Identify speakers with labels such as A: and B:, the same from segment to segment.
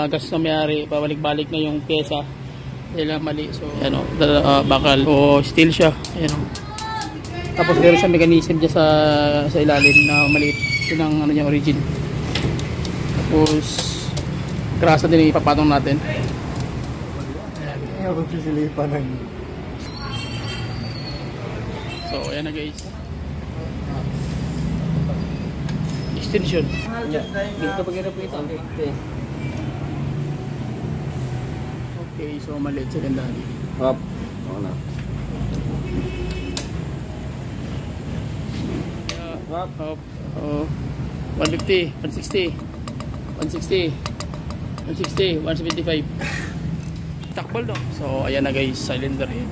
A: gas na may-ari, pabalik-balik na yung pyesa dahil mali. So ano, bakal o steel siya. Ayan o. Tapos meron siya mechanism dyan sa ilalim na maliit. Yun ang ano niya, origin. Tapos grasa din ipapatong natin.
B: Ayan, magsisilipan ng...
A: So ayan na guys, extension.
B: Dito pag hirap ito.
A: Okay, so maliit sa ganda.
B: Up. Oo na.
A: Up. 150, 160, 160, 160, 175. Takbal no? So ayan na guys, cylinder head.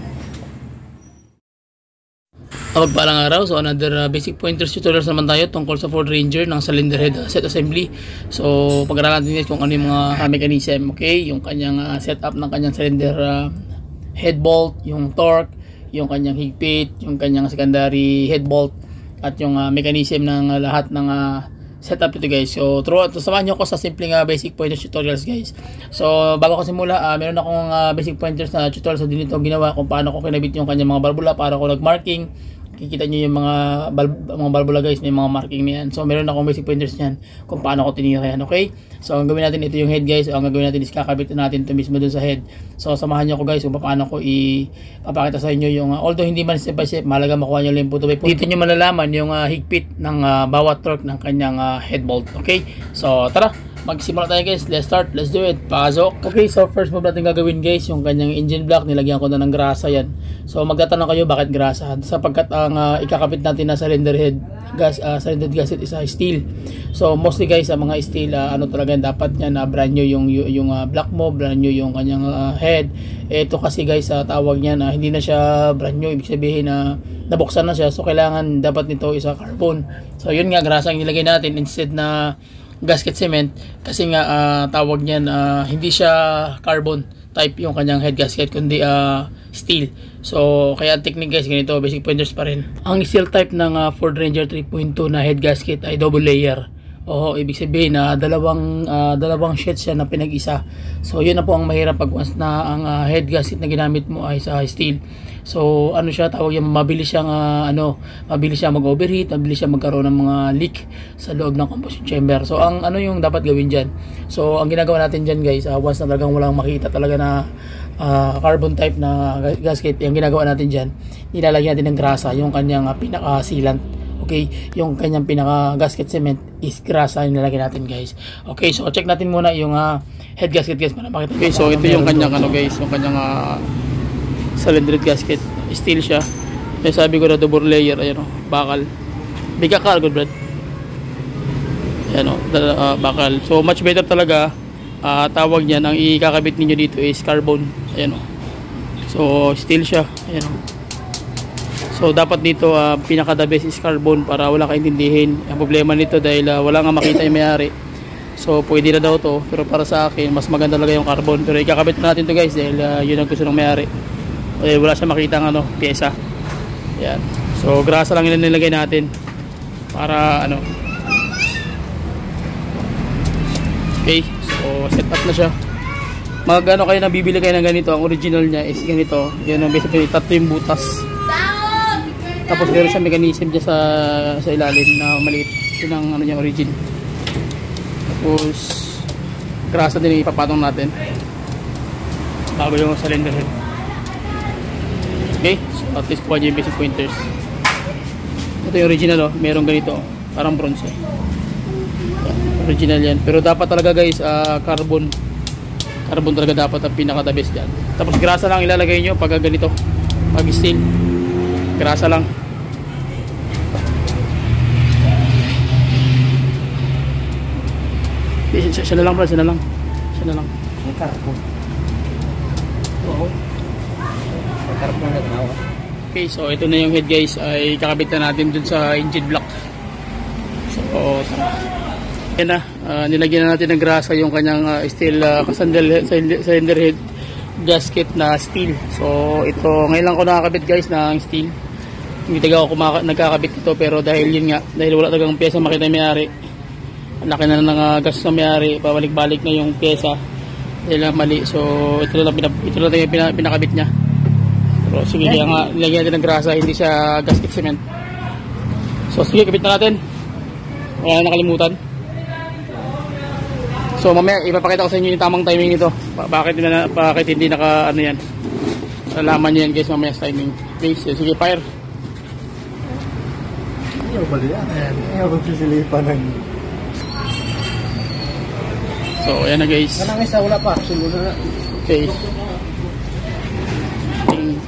A: Pagpalang araw, so another basic pointers tutorials naman tayo tungkol sa Ford Ranger ng cylinder head set assembly. So pag-aralan natin kung ano yung mga mechanism, okay? Yung kanyang setup ng kanyang cylinder head bolt, yung torque, yung kanyang higpit, yung kanyang secondary head bolt, at yung mechanism ng lahat ng setup ito guys. So samahan nyo ako sa simpleng basic pointers tutorials guys. So bago ko simula, meron akong basic pointers na tutorials na din ito ginawa kung paano ko kinabit yung kanyang mga barbula para ko nag-marking. Kikita nyo yung mga barbula guys, may mga marking niyan. So meron akong basic pointers niyan kung paano ko tinira yan, okay? So ang gawin natin, ito yung head guys. So ang gagawin natin is kakabit natin ito mismo dun sa head. So samahan nyo ako guys kung paano ko ipapakita sa inyo yung although hindi man step by step, mahalaga makuha nyo lang yung puto by puto. Dito nyo malalaman yung higpit ng bawat torque ng kanyang head bolt, okay? So tara, magsimula tayo guys. Let's start, let's do it. Pasok. Okay, so first move natin gagawin guys, yung kanyang engine block, nilagyan ko na ng grasa yan. So magtatanong kayo bakit grasa? Sapagkat ang ikakabit natin na cylinder head cylinder gasket is steel. So mostly guys sa mga steel, ano talaga dapat niya na brand new yung block mo, brand new yung kanyang head. Ito kasi guys tawag niya na hindi na siya brand new, ibig sabihin na nabuksan na siya. So kailangan dapat nito isa carbon. So yun nga, grasa ang nilagay natin instead na gasket cement, kasi nga tawag niyan hindi siya carbon type yung kanyang head gasket kundi steel. So kaya ang technique guys ganito, basic pointers pa rin. Ang steel type ng Ford Ranger 3.2 na head gasket ay double layer. Ibig sabihin na dalawang sheets siya na pinag-isa. So yun na po ang mahirap pag once na ang head gasket na ginamit mo ay sa steel. So ano siya, tawag yan, mabilis siyang mabilis siya mag-overheat, mabilis siya magkaroon ng mga leak sa loob ng combustion chamber. So ang ano yung dapat gawin diyan? So ang ginagawa natin diyan guys, once na talagang walang makita talaga na carbon type na gasket, yung ginagawa natin diyan, nilalagyan natin ng grasa, yung kanyang pinaka-sealant. Okay, yung kanyang pinaka gasket cement is grasa yung nilalagay natin guys. Okay, so check natin muna yung head gasket guys para makita. Okay, so ito yung kanyang ano guys, yung kanyang cylinder gasket, steel siya. May sabi ko na double layer, ayan o, bakal. Biga ka, good brad. Ayan o, bakal. So much better talaga, tawag niyan, ang ikakabit ninyo dito is carbon. Ayan o. So steel siya, ayan o. So dapat dito pinaka the best is carbon para wala kaintindihin. Ang problema nito dahil wala nga makita yung may-ari. So pwede na daw to, pero para sa akin mas maganda talaga yung carbon. Pero ikakabit natin to guys dahil yun ang gusto ng may-ari. Wala siya makita ng pyesa. Yan. So grasa lang yung nilagay natin para ano. Okay, so set up na siya. Mag kayo na bibili kayo ng ganito, ang original niya is ganito. Yan ang basically tatlo yung butas. Tapos meron siya mechanism dyan sa ilalim na maliit. Yun ang ano niya, origin. Tapos grasa din ipapatong natin bago yung cylinder head. Okay, so at least po yung basic pointers. Ito yung original merong ganito, parang bronze original yan. Pero dapat talaga guys carbon talaga dapat ang pinaka the best dyan. Tapos grasa lang ilalagay nyo pag ganito, pag steel, grasa lang. Siya na lang bro, siya na lang.
B: Carbon.
A: Oo.
B: Carbon na tinawa.
A: Okay, so ito na yung head guys, ay kakabit na natin dun sa engine block. So yan na, nilagyan na natin ng grasa yung kanyang steel cylinder head gasket na steel. So ito, ngayon lang ko nakakabit guys ng steel. Hindi taga ako nagkakabit ito, pero dahil yun nga, dahil wala talagang pyesa makita yung may-ari, ang laki na ng gas na may-ari, pabalik-balik na yung pyesa Dahil lang mali. So ito lang pinakabit niya. Pero sige, kaya nga nilagyan natin ng grasa, hindi siya gasket cement. So sige, kabit na natin. Wala na nakalimutan. So mamaya ipapakita ko sa inyo yung tamang timing nito. Bakit hindi naka ano yan. Alaman nyo yan guys mamaya sa timing. Okay, so, sige, fire.
B: Ayaw ba yan? Ayaw ba sisilipan ng...
A: So ayan na guys.
B: Kanang isa, wala pa. Siguro na.
A: Okay.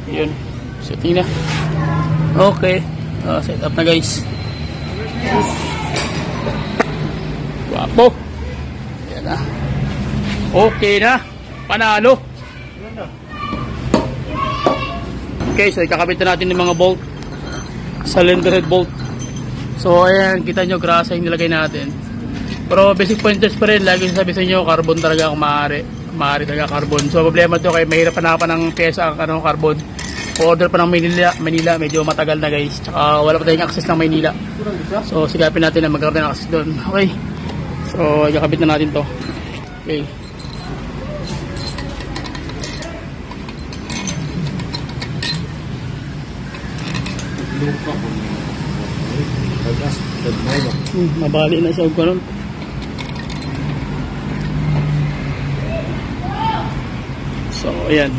A: Yun. Setting na. Okay. Set up na guys. Wapo. Ayan na. Okay na. Panalo. Okay, so ikakabit na natin yung mga bolt. Cylinder head bolt. So ayan, kita nyo grasa yung nilagay natin. Pero basic pointers pa rin, lagi sabi sa inyo, carbon talaga kung maaari. Maaari talaga carbon. So problema to kaya mahirap hanapan ng pyesa ang carbon. Order pa ng Manila, medyo matagal na guys. Tsaka wala pa tayong access ng Manila. So sigapin natin na magkaroon ng access doon. Okay. So ikakabit na natin to. Okay. Mabali na siya ko nun. So ayan.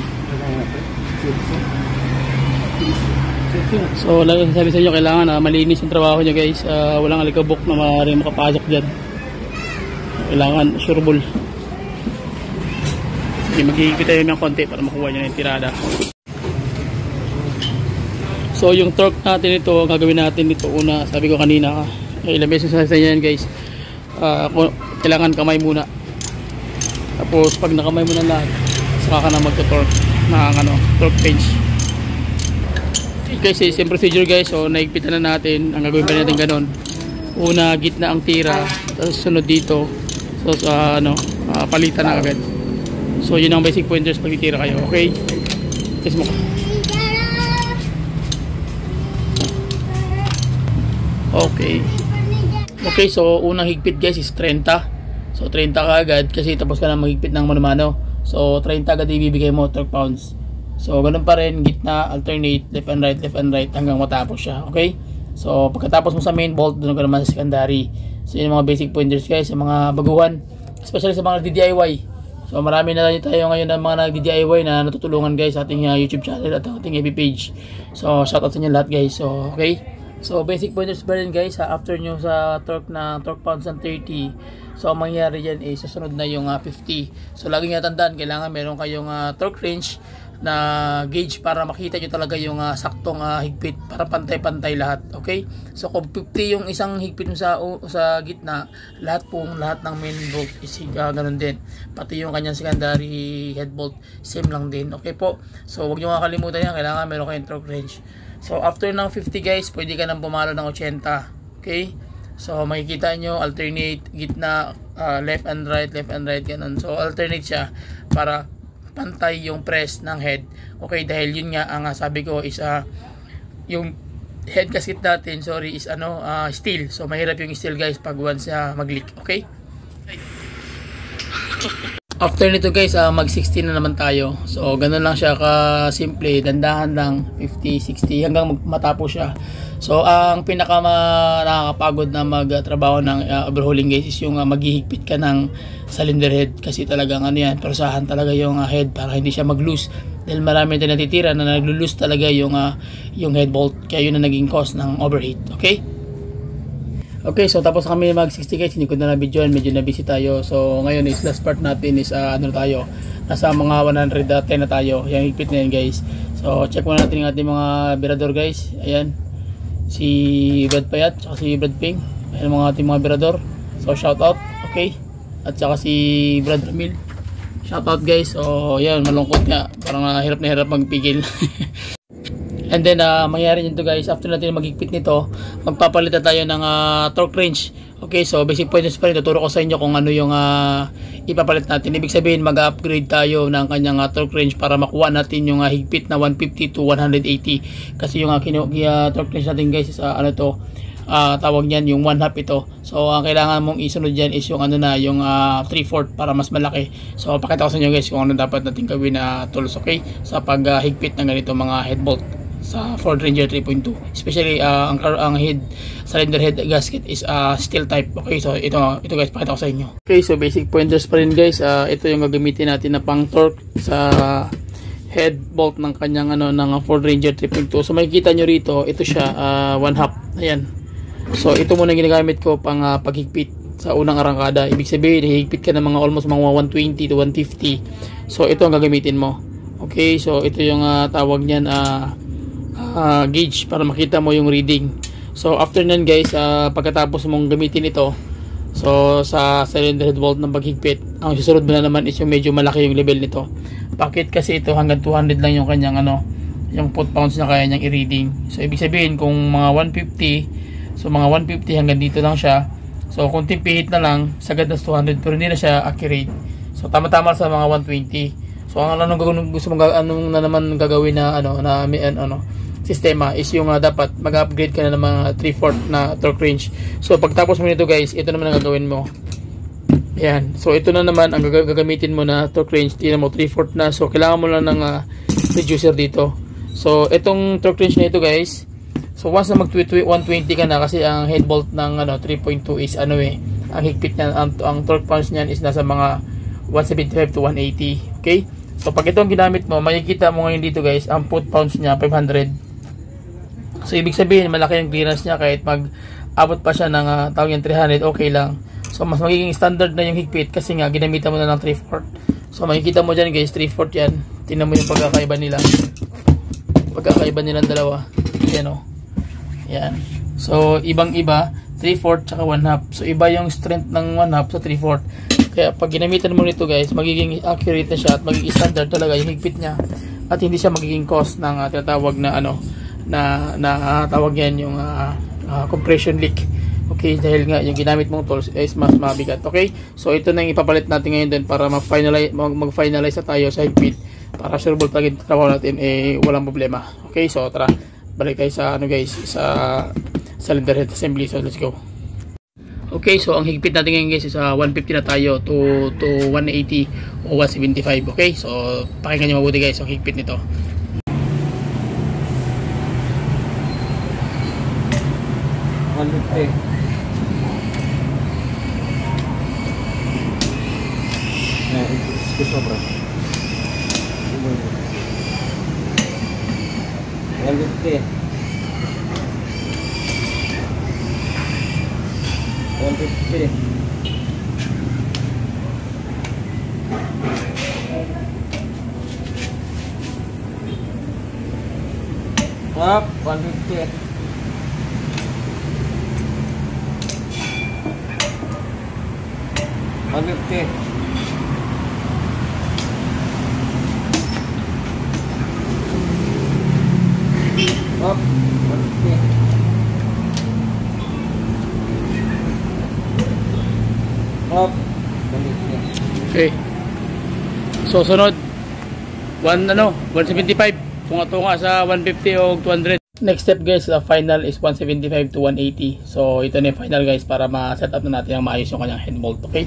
A: So lagi sabi sa inyo, kailangan malinis yung trabaho nyo guys. Walang alikabok na maaaring makapasok dyan. Kailangan sureball. Okay, magigigit tayo ng konti para makuha nyo na yung tirada. So yung torque natin ito, gagawin natin dito una. Sabi ko kanina, ilang beses sa inyo yan guys. Kailangan kamay muna. Tapos pag nakamay mo na lahat, saka ka na magto-torque ng torque wrench. Okay, same procedure guys. So naigpitan na natin. Ang gagawin pa natin ganun. Una, gitna ang tira. Tapos sunod dito. So palitan na agad. So yun ang basic pointers pag titira kayo. Okay? Test mo. Okay. Okay, so unang higpit guys is 30. So 30 ka agad kasi tapos ka na maghigpit ng mano-mano. So 30 agad ibibigay mo, 12 pounds. So ganun pa rin, gitna, alternate, left and right hanggang matapos siya. Okay? So pagkatapos mo sa main bolt, doon ka naman sa secondary. So yun yung mga basic pointers guys, yung mga baguhan, especially sa mga DIY. So marami na tayo ngayon ng mga nag-DIY na natutulungan guys sa ating YouTube channel at ating FB page. So shoutout sa inyo lahat guys. So okay. So basic pointers pa rin guys, after nyo sa torque pounds ng 30, so ang mangyayari dyan is susunod na yung 50. So lagi nga tandaan, kailangan meron kayong torque wrench na gauge para makita nyo talaga yung saktong higpit para pantay-pantay lahat. Okay? So kung 50 yung isang higpit mo sa gitna, lahat ng main bolt is ganun din. Pati yung kanyang secondary head bolt, same lang din. Okay po? So huwag nyo makakalimutan yan, kailangan meron kayong torque wrench. So after ng 50 guys, pwede ka nang pumalo ng 80. Okay? So makikita nyo, alternate, gitna, left and right, ganun. So alternate siya para pantay yung press ng head. Okay, dahil yun nga ang sabi ko is yung head gasket natin, is steel. So mahirap yung steel guys pag once mag-leak. Okay? After nito guys, mag 60 na naman tayo. So ganun lang siya ka-simple, dandahan lang, 50, 60 hanggang matapos siya. So ang pinaka nakakapagod na magtrabaho ng overhauling guys is yung maghihigpit ka ng cylinder head, kasi talagang yan, persahan talaga yung head para hindi siya mag-loose. Dahil marami din natitira na naglo-loose talaga yung head bolt, kaya yun na naging cause ng overheat. Okay? Okay, so tapos kami mag 60 guys, hindi ko na na-videoan, medyo na busy tayo. So ngayon is last part natin is tayo, nasa mga 110 na tayo, yung higpit na yan guys. So check muna natin yung ating mga birador guys. Ayan, si Brad Payat, saka si Brad Ping, ayan mga ating mga birador. So shout out, okay. At saka si Brad Ramil, shout out guys. So yan, malungkot nga, parang hirap na hirap magpigil. And then mangyayari nito guys, after natin maghigpit nito, magpapalitan tayo ng torque wrench. Okay, so basic pointers pa rin, tuturo ko sa inyo kung ano yung ipapalit natin. Ibig sabihin, mag-upgrade tayo ng kanyang torque wrench para makuha natin yung higpit na 150 to 180. Kasi yung torque wrench natin guys is tawag niyan yung 1/2 ito. So ang kailangan mong isunod diyan is yung ano na yung 3/4 para mas malaki. So pakita ko sa inyo guys kung ano dapat natin gawin na tools, okay, sa paghigpit ng ganito mga head bolt sa Ford Ranger 3.2, especially ang head cylinder head gasket is steel type. Okay, so ito guys, pakita ko sa inyo. Okay, so basic pointers pa rin guys. Ito yung gagamitin natin na pang torque sa head bolt ng kanyang ng Ford Ranger 3.2. So makikita nyo rito, ito siya 1/2. Ayan. So ito muna ginagamit ko pang paghigpit sa unang arangkada. Ibig sabihin, hihigpit ka ng mga almost mga 120 to 150. So ito ang gagamitin mo. Okay, so ito yung tawag niyan gauge para makita mo yung reading. So after nan guys, pagkatapos mong gamitin ito, so sa cylinder head bolt ng paghigpit, ang susunod mo na naman is yung medyo malaki yung level nito. Bakit? Kasi ito hanggang 200 lang yung kanyang yung foot-pounds na kaya niyang i-reading. So ibig sabihin kung mga 150, so mga 150 hanggang dito lang siya. So kung timpihit na lang, sagad na 200 pero hindi na siya accurate. So tama-tama sa mga 120. So ang gusto mong na naman gagawin na sistema is yung dapat mag-upgrade ka na ng mga 3/4 na torque range. So pagtapos mo nito guys, ito naman ang gagawin mo. Ayan. So ito na naman ang gagamitin mo na torque range. Tingnan mo 3/4 na. So kailangan mo lang ng reducer dito. So itong torque range na ito guys. So once na mag 120 ka na, kasi ang head bolt ng 3.2 is ang higpit niya, ang torque pounds niyan is nasa mga 175 to 180. Okay? So pag ito ang ginamit mo, makikita mo ngayon dito guys, ang foot pounds niya 500. So ibig sabihin malaki yung clearance niya, kahit mag-abot pa siya ng tawag yung 300, okay lang. So mas magiging standard na yung higpit kasi nga ginamitan mo na ng 3/4. So makikita mo dyan guys, 3/4 yan. Tingnan mo yung pagkakaiba nila. Pagkakaiba nilang dalawa. Yan o. Yan. So ibang iba, 3/4 tsaka 1/2. So iba yung strength ng 1/2 sa 3/4. Kaya pag ginamitan mo nito guys, magiging accurate na siya at magiging standard talaga yung higpit niya. At hindi siya magiging cause ng tinatawag na tawag yan yung compression leak. Okay, dahil nga yung ginamit mong tools is mas mabigat. Okay, so ito na yung ipapalit natin ngayon din para mag-finalize na tayo sa higpit para sure ball talaga yung trabaho natin walang problema. Okay, so tara, balik tayo sa guys, sa cylinder head assembly. So let's go. Okay, so ang higpit natin ngayon guys is 150 na tayo to 180 o 175. Okay, so pakinggan nyo mabuti guys ang higpit nito.
B: Sobra. 150. 150. Up, 150. 150. Up, 150. Up, 150.
A: Okay. So sunod 175. Tunga-tunga sa 150 o 200. Next step guys, the final is 175 to 180. So ito na yung final guys para ma-set up na natin ang maayos yung kanyang head bolt. Okay?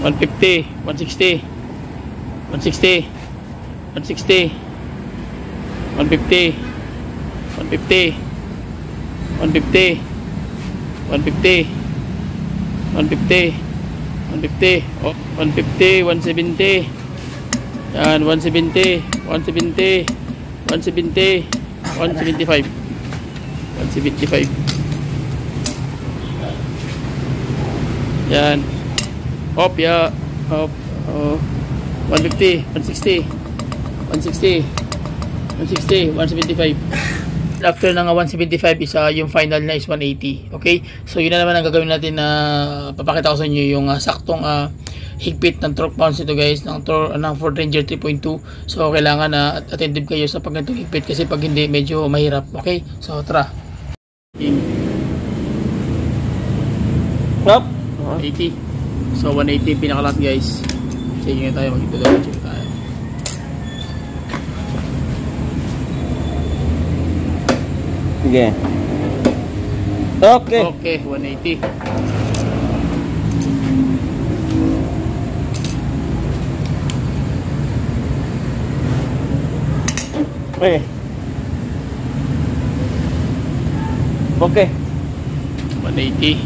A: 150, 160, 160, 160, 150, 150, 150, 150, 150, 150, oh, 150, 170, yan, 170, 170, 170, 175, 175, yan, hop, ya, hop, 150, 160, 160, 160, 175. After ng 175 is yung final na is 180. Okay? So yun na naman ang gagawin natin na papakita ko sa inyo yung saktong higpit ng torque pounds nito guys ng Ford Ranger 3.2. So kailangan attentive kayo sa pagganitong higpit kasi pag hindi medyo mahirap. Okay? So tara. Up. 180. So 180 pinakalat guys. Sige tayo, mag-double check tayo.
B: Sige. Okay.
A: Okay, 180.
B: Okay. Okay.
A: 180.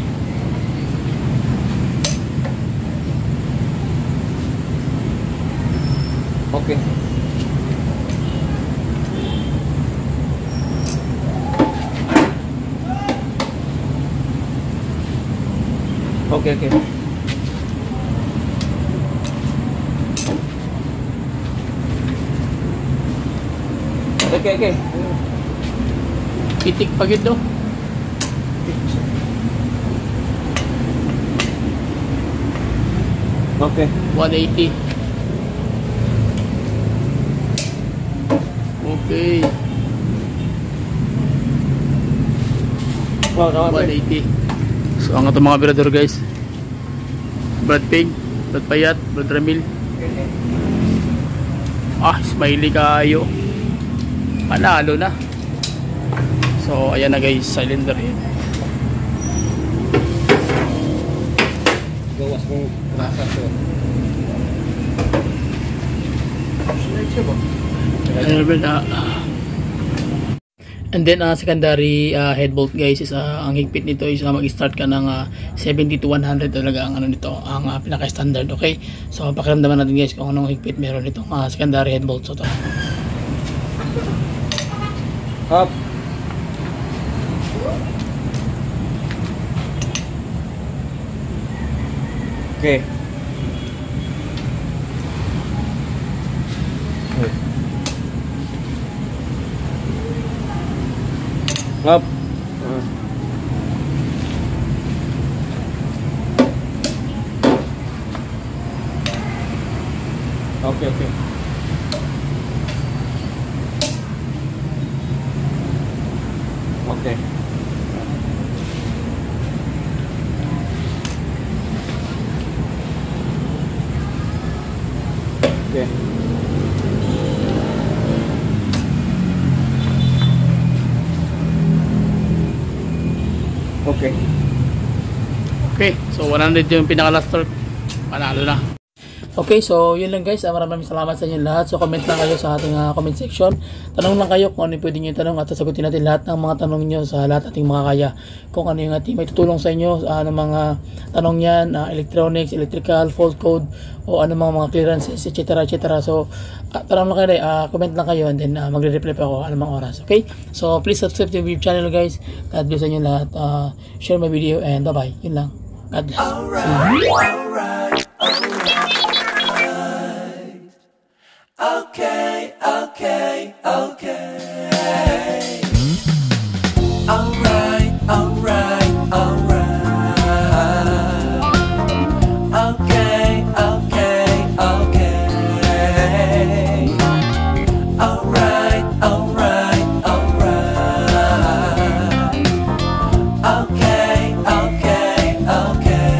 B: Okay. Okay, okay. Okay, okay.
A: Pitik pagid do.
B: Okay.
A: 180. Okay.
B: Oh, tama ba?
A: 180. So ang itong mga birador guys, Brad Pig, Brad Payat, Brad Ramil. Smiley kayo. Panalo na. So ayan na guys, cylinder yan.
B: Gawas mong rasa to.
A: And then secondary head bolt guys is ang higpit nito is mag-start ka ng 70 to 100 talaga ang ano nito, ang pinaka-standard. Okay, so pakiramdaman natin guys kung anong higpit meron itong secondary head bolt. So to
B: Up. Okay. Up. Okay, okay. Okay. Okay. Okay.
A: okay, so 100 yung pinaka-last torque. Panalo na. Okay, so yun lang guys. Maraming salamat sa inyo lahat. So comment lang kayo sa ating comment section. Tanong lang kayo kung ano yung pwede nyo tanong at sasagutin natin lahat ng mga tanong nyo sa lahat ating mga kaya. Kung ano yung ating may tutulong sa inyo ng mga tanong yan, electronics, electrical, fault code, o ano mga clearances, etc. etc. So tanong lang kayo, comment lang kayo, and then magre-reply pa ako anumang oras. Okay, so please subscribe to the YouTube channel guys. God bless sa inyo lahat. Share my video and bye bye. Yun lang. God bless.
C: Okay, okay, okay. Alright, alright, alright. Okay, okay, okay. Alright, alright, alright. Okay, okay, okay.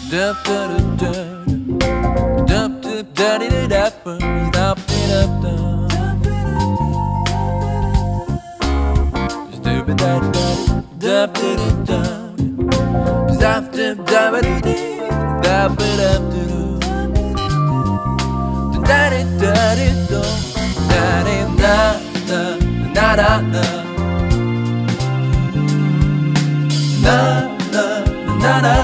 C: Da da da da. Na